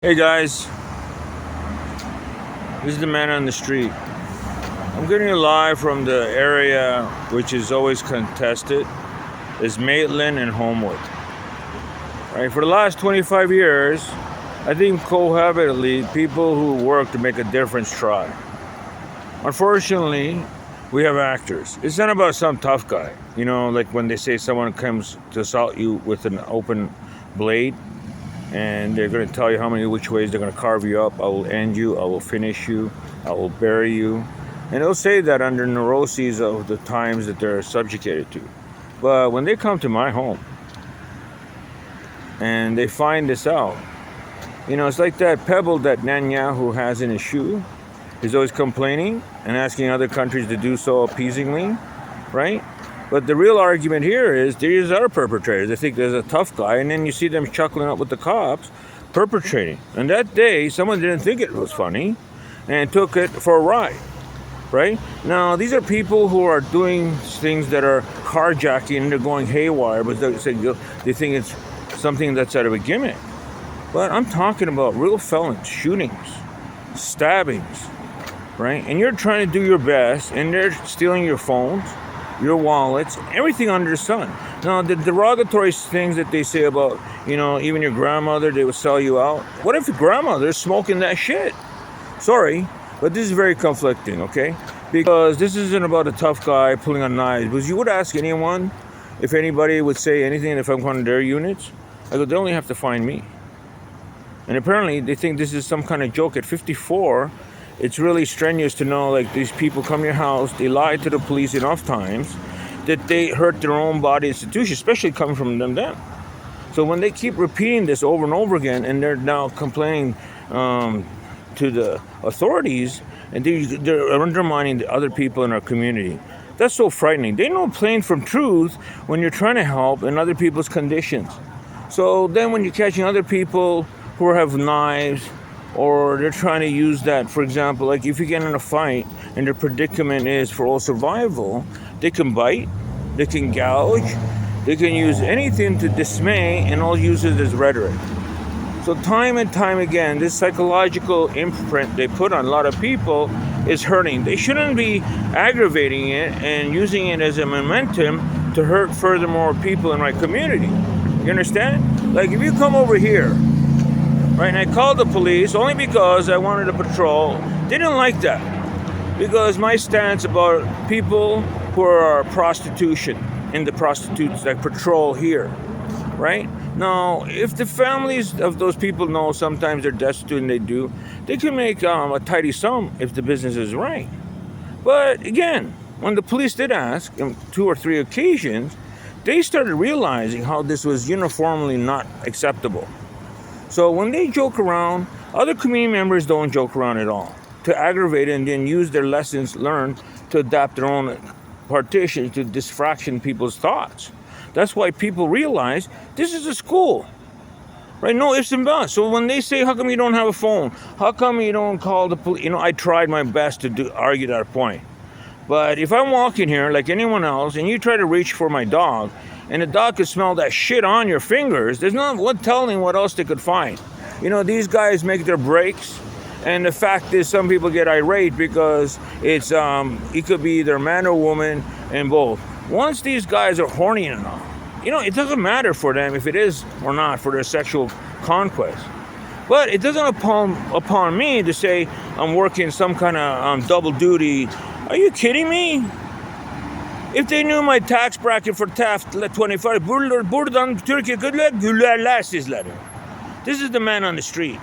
Hey guys, this is the man on the street. I'm getting you live from the area which is always contested, is Maitland and Homewood. Right, for the last 25 years, I think cohabitantly people who work to make a difference try. Unfortunately, we have actors. It's not about some tough guy, like when they say someone comes to assault you with an open blade. And they're going to tell you which ways they're going to carve you up. I will end you. I will finish you. I will bury you. And they'll say that under neuroses of the times that they're subjugated to. But when they come to my home and they find this out, it's like that pebble that Netanyahu has in his shoe. He's always complaining and asking other countries to do so appeasingly, right? But the real argument here is these are perpetrators. They think there's a tough guy, and then you see them chuckling up with the cops, perpetrating. And that day, someone didn't think it was funny and took it for a ride, right? Now, these are people who are doing things that are carjacking and they're going haywire, but they think it's something that's out of a gimmick. But I'm talking about real felons, shootings, stabbings, right? And you're trying to do your best, and they're stealing your phones, your wallets, everything under the sun. Now, the derogatory things that they say about, even your grandmother, they will sell you out. What if your grandmother's smoking that shit? Sorry, but this is very conflicting, okay? Because this isn't about a tough guy pulling on knives. Because you would ask anyone if anybody would say anything if I'm one of their units. I go, they only have to find me. And apparently they think this is some kind of joke. At 54, it's really strenuous to know, like, these people come to your house, they lie to the police enough times that they hurt their own body institution, especially coming from them. So when they keep repeating this over and over again, and they're now complaining to the authorities, and they're undermining the other people in our community, that's so frightening. They know plain from truth when you're trying to help in other people's conditions. So then when you're catching other people who have knives, or they're trying to use that, for example, like if you get in a fight and their predicament is for all survival, they can bite, they can gouge, they can use anything to dismay, and all use it as rhetoric. So time and time again, this psychological imprint they put on a lot of people is hurting. They shouldn't be aggravating it and using it as a momentum to hurt furthermore people in my community. You understand? Like if you come over here, right, and I called the police only because I wanted to patrol. They didn't like that because my stance about people who are prostitution and the prostitutes that patrol here, right? Now, if the families of those people know sometimes they're destitute and they can make a tidy sum if the business is right. But again, when the police did ask on 2 or 3 occasions, they started realizing how this was uniformly not acceptable. So when they joke around, other community members don't joke around at all to aggravate it and then use their lessons learned to adapt their own partition to distraction people's thoughts. That's why people realize this is a school, right? No ifs and buts. So when they say, how come you don't have a phone? How come you don't call the police? I tried my best to argue that point. But if I'm walking here like anyone else and you try to reach for my dog, and the dog could smell that shit on your fingers, there's not one telling what else they could find. These guys make their breaks, and the fact is some people get irate because it could be either man or woman and both. Once these guys are horny enough, it doesn't matter for them if it is or not for their sexual conquest. But it doesn't upon me to say I'm working some kind of double duty. Are you kidding me? If they knew my tax bracket for theft, 25, buradan Türkiye gülerler sizleri. This is the man on the street.